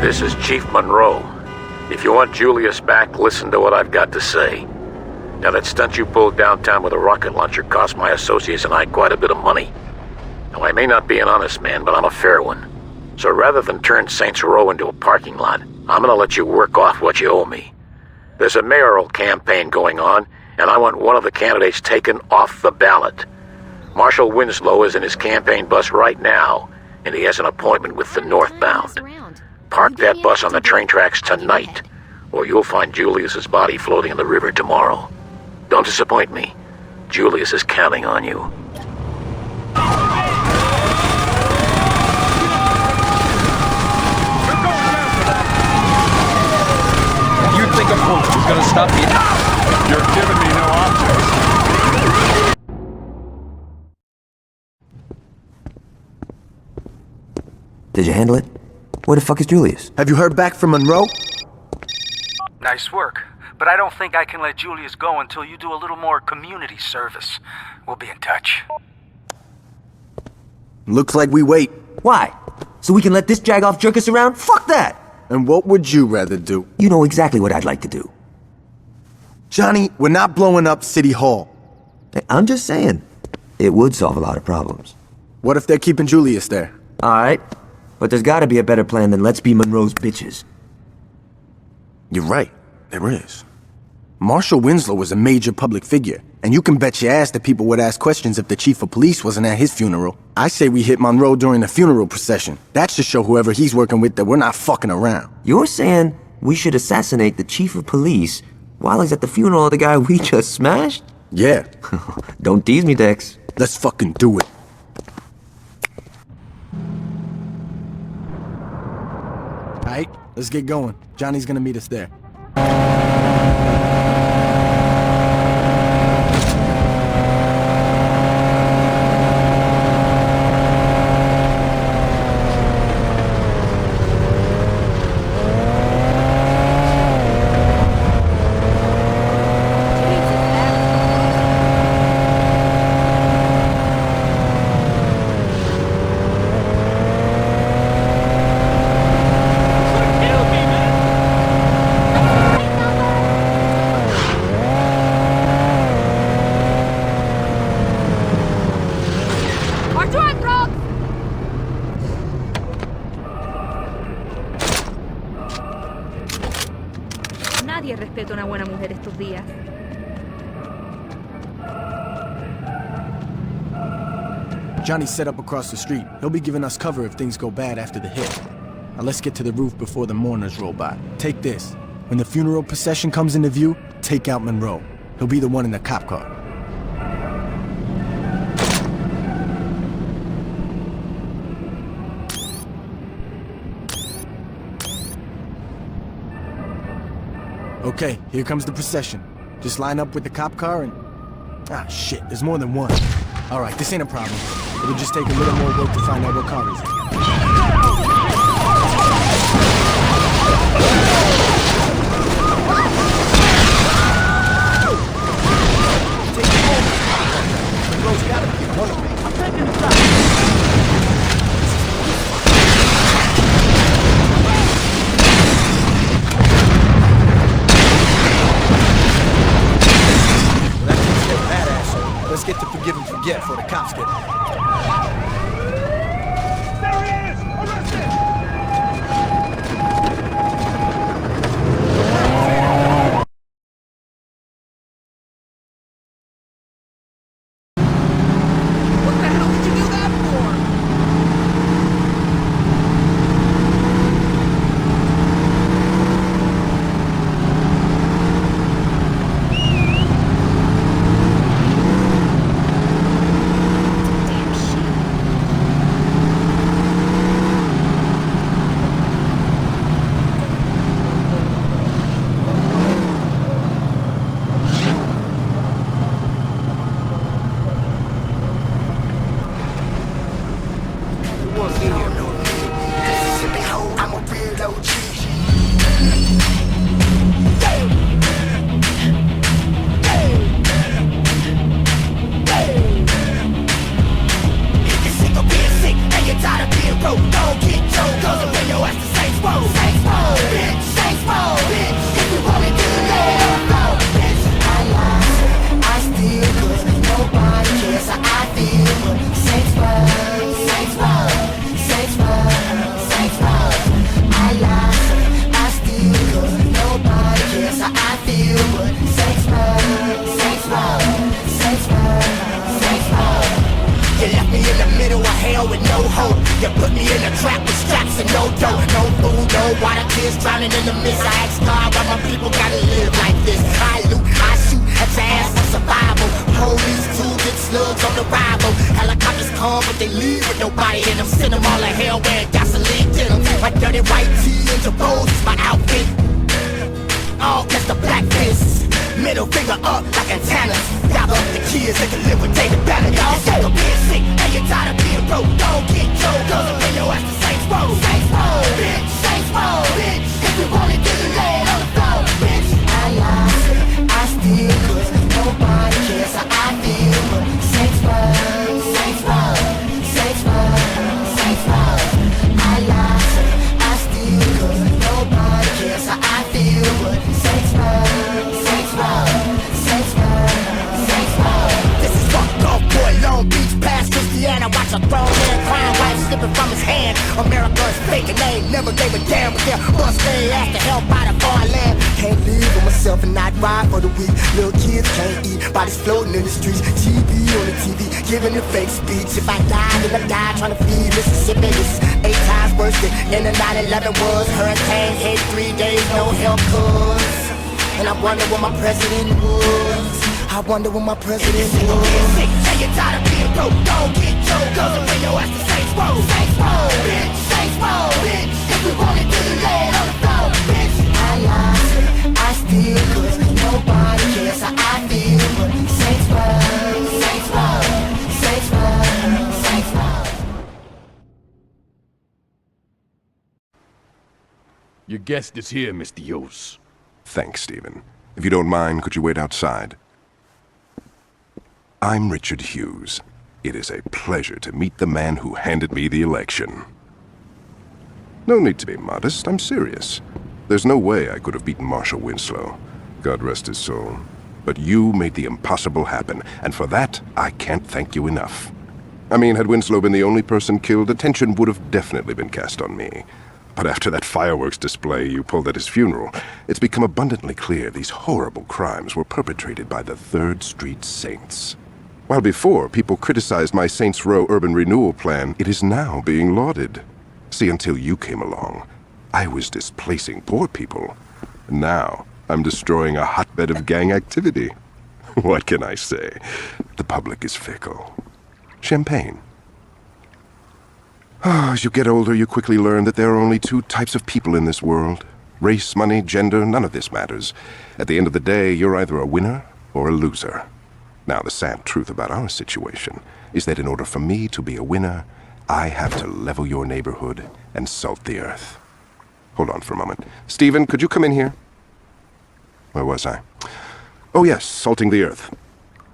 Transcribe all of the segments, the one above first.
This is Chief Monroe. If you want Julius back, listen to what I've got to say. Now, that stunt you pulled downtown with a rocket launcher cost my associates and I quite a bit of money. Now, I may not be an honest man, but I'm a fair one. So rather than turn Saints Row into a parking lot, I'm gonna let you work off what you owe me. There's a mayoral campaign going on, and I want one of the candidates taken off the ballot. Marshal Winslow is in his campaign bus right now, and he has an appointment with the northbound. Park that bus on the train tracks tonight, or you'll find Julius's body floating in the river tomorrow. Don't disappoint me. Julius is counting on you. You think a bullet is gonna stop me? You're giving me no options. Did you handle it? Where the fuck is Julius? Have you heard back from Monroe? Nice work, but I don't think I can let Julius go until you do a little more community service. We'll be in touch. Looks like we wait. Why? So we can let this jag-off jerk us around? Fuck that! And what would you rather do? You know exactly what I'd like to do. Johnny, we're not blowing up City Hall. Hey, I'm just saying, it would solve a lot of problems. What if they're keeping Julius there? Alright, but there's gotta be a better plan than let's be Monroe's bitches. You're right, there is. Marshal Winslow was a major public figure, and you can bet your ass that people would ask questions if the chief of police wasn't at his funeral. I say we hit Monroe during the funeral procession. That should show whoever he's working with that we're not fucking around. You're saying we should assassinate the chief of police while he's at the funeral of the guy we just smashed? Yeah. Don't tease me, Dex. Let's fucking do it. Alright, let's get going. Johnny's gonna meet us there. Nadie respeta una buena mujer estos días. Johnny's set up across the street. He'll be giving us cover if things go bad after the hit. Now let's get to the roof before the mourners roll by. Take this. When the funeral procession comes into view, take out Monroe. He'll be the one in the cop car. Okay, here comes the procession. Just line up with the cop car and... Ah, shit, there's more than one. Alright, this ain't a problem. It'll just take a little more work to find out what car is in. Let's get to forgive and forget before the cops get here. There he is! Arrested! What Left me in the middle of hell with no hope. You put me in a trap with straps and no dough. No food, no water, kids drowning in the mist. I ask God why my people gotta live like this. I loot, I shoot at your ass for survival. Police too get slugs on the rival. Helicopters come but they leave with nobody in them. Send them all to hell wearing gasoline in them. My dirty white tee and Jabos is my outfit. All cause the black fists. Middle finger up like antennas. Gather up the kids that can live with David Banner. Y'all sick of being sick and you're tired of being broke. Don't get Joe, cause bring your ass to Saints Row. Saints Row, bitch, Saints Row, bitch. If you want it, then you lay it on the floor, bitch. I lie, I steal, cause nobody cares how I feel. But Saints Row, Saints Row, Saints Row, Saints Row. I lie, I steal, cause nobody cares how I feel. But Saints Row. This is fucked off boy, Long Beach past Christiana. Watch a grown man crying, wife slipping from his hand. America's fake and they ain't never gave a damn. But they'll bust their ass to help out a foreign land. Can't live with myself and not ride for the week. Little kids can't eat, bodies floating in the streets. TV on the TV, giving a fake speech. If I die, then I die trying to feed Mississippi. This is 8 times worse than in the 9/11 was. Hurricane hit 3 days, no help cause. And I wonder what my president was. I wonder what my president was. Sick, and you're tired of being broke. Don't get Joe, cause I'm bring your ass to Saints Row. Saints Row, bitch, Saints Row, bitch. If we want it, then you lay it on the floor, bitch. I lie, I steal, cause nobody cares how I feel. But Saints Row, Saints Row, Saints Row, Saints Row. Your guest is here, Mr. Yos. Thanks, Stephen. If you don't mind, could you wait outside? I'm Richard Hughes. It is a pleasure to meet the man who handed me the election. No need to be modest, I'm serious. There's no way I could have beaten Marshal Winslow. God rest his soul. But you made the impossible happen, and for that, I can't thank you enough. I mean, had Winslow been the only person killed, attention would have definitely been cast on me. But after that fireworks display you pulled at his funeral, it's become abundantly clear these horrible crimes were perpetrated by the 3rd Street Saints. While before people criticized my Saints Row urban renewal plan, it is now being lauded. See, until you came along, I was displacing poor people. Now, I'm destroying a hotbed of gang activity. What can I say? The public is fickle. Champagne. As you get older, you quickly learn that there are only 2 types of people in this world. Race, money, gender, none of this matters. At the end of the day, you're either a winner or a loser. Now, the sad truth about our situation is that in order for me to be a winner, I have to level your neighborhood and salt the earth. Hold on for a moment. Stephen, could you come in here? Where was I? Oh yes, salting the earth.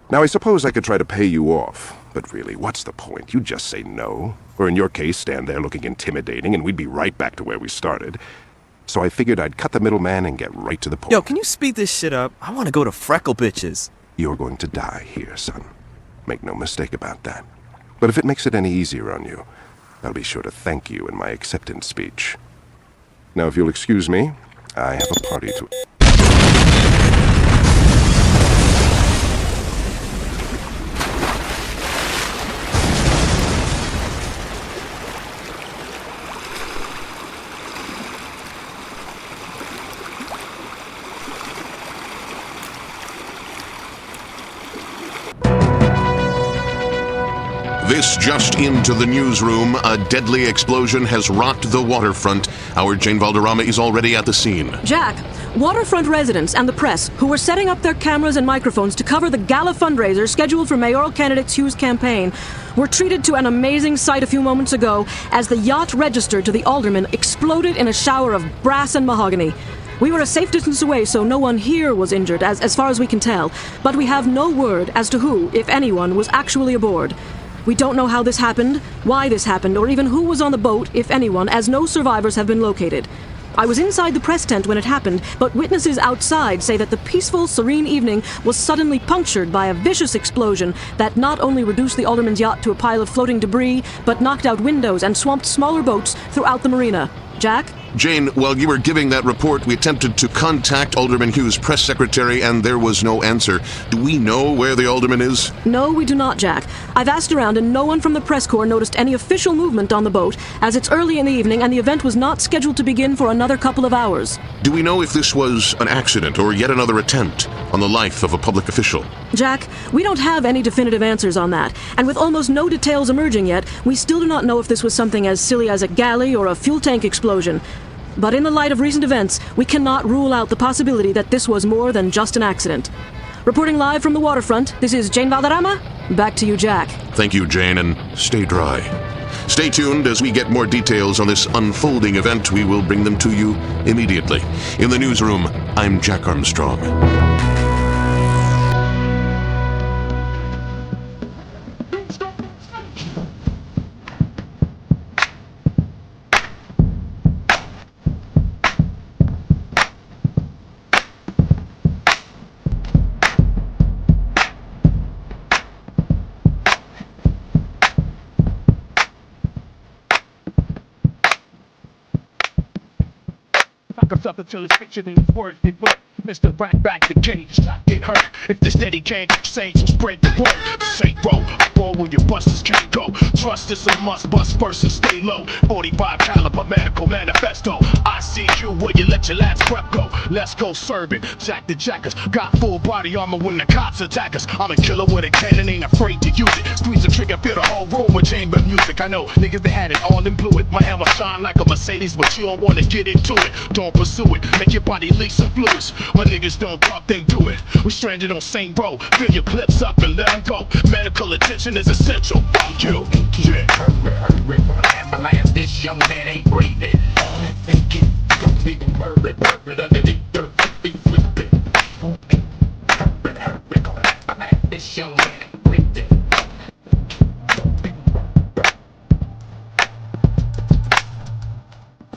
Now, I suppose I could try to pay you off, but really, what's the point? You just say no. Or in your case, stand there looking intimidating, and we'd be right back to where we started. So I figured I'd cut the middleman and get right to the point. Yo, can you speed this shit up? I want to go to Freckle Bitches. You're going to die here, son. Make no mistake about that. But if it makes it any easier on you, I'll be sure to thank you in my acceptance speech. Now, if you'll excuse me, I have a party to... This just into the newsroom. A deadly explosion has rocked the waterfront. Our Jane Valderrama is already at the scene. Jack, waterfront residents and the press, who were setting up their cameras and microphones to cover the gala fundraiser scheduled for mayoral candidate Hughes' campaign, were treated to an amazing sight a few moments ago as the yacht registered to the alderman exploded in a shower of brass and mahogany. We were a safe distance away, so no one here was injured, as far as we can tell, but we have no word as to who, if anyone, was actually aboard. We don't know how this happened, why this happened, or even who was on the boat, if anyone, as no survivors have been located. I was inside the press tent when it happened, but witnesses outside say that the peaceful, serene evening was suddenly punctured by a vicious explosion that not only reduced the alderman's yacht to a pile of floating debris, but knocked out windows and swamped smaller boats throughout the marina. Jack? Jane, while you were giving that report, we attempted to contact Alderman Hughes' press secretary, and there was no answer. Do we know where the alderman is? No, we do not, Jack. I've asked around, and no one from the press corps noticed any official movement on the boat, as it's early in the evening and the event was not scheduled to begin for another couple of hours. Do we know if this was an accident or yet another attempt on the life of a public official? Jack, we don't have any definitive answers on that, and with almost no details emerging yet, we still do not know if this was something as silly as a galley or a fuel tank explosion. But in the light of recent events, we cannot rule out the possibility that this was more than just an accident. Reporting live from the waterfront, this is Jane Valderrama. Back to you, Jack. Thank you, Jane, and stay dry. Stay tuned as we get more details on this unfolding event. We will bring them to you immediately. In the newsroom, I'm Jack Armstrong. Up until it's pictured in word, it work. Mr. Back the cage, not get hurt. If the steady can't say, so spread the word. Say, bro, ball when your busters can't go. Trust is a must, bust first and stay low. 45 caliber medical manifesto. I see you where you let your last prep go. Let's go serve it. Jack the Jackers got full body armor when the cops attack us. I'm a killer with a cannon, ain't afraid to use it. Squeeze the trigger, fill the whole room with chamber music. I know niggas that had it all and blew it. My hammer shine like a Mercedes, but you don't wanna get into it. Don't pursue it. Make your body leak some fluids. My niggas don't talk, they do it. We stranded on same road. Fill your clips up and let them go. Medical attention is essential. Fuck you. Yeah. Hurry, ambulance. This young man ain't breathing. Think it. Don't even worry. Underneath the feet with it. Hurry, ambulance. This young man ain't breathing.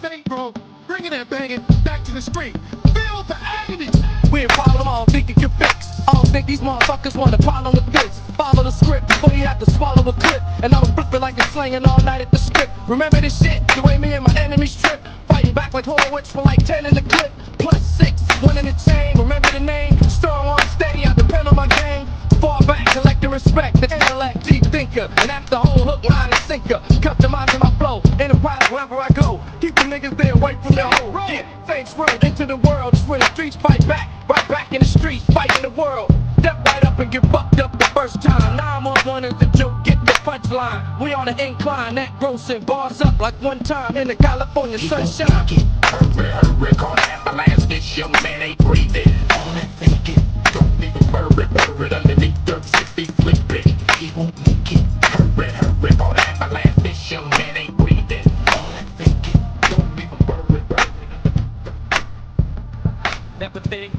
Hey, bro. Bringing that banging back to the street. Feel the agony. We ain't problem, I don't think you can fix. I don't think these motherfuckers want a problem with this. Follow the script before you have to swallow a clip. And I'm flipping like it's slanging all night at the script. Remember this shit, the way me and my enemies trip. Fighting back like Horowitz for like 10 in the clip. +6, 1 in the chain, remember the name. Strong on steady, I depend on my game. Fall back, collect the respect, the intellect, deep thinker. And after the whole hook, line and sinker. Cut the mind to my flow, enterprise wherever I go. Keep the niggas there away from the hole. Yeah, thanks road into the world. Just where the streets fight back, right back in the streets, fighting the world. Step right up and get fucked up the first time. 911 is the joke, get the punchline. We on the incline, that grossing bars up like one time in the California sunshine. Hurry, call the ambulance. This young man ain't breathing. On it, think it. Don't even worry, underneath the 60 flip it. He won't make it. Hurry, call the ambulance. This young man ain't breathing. On it, think it. Don't even worry. That pathetic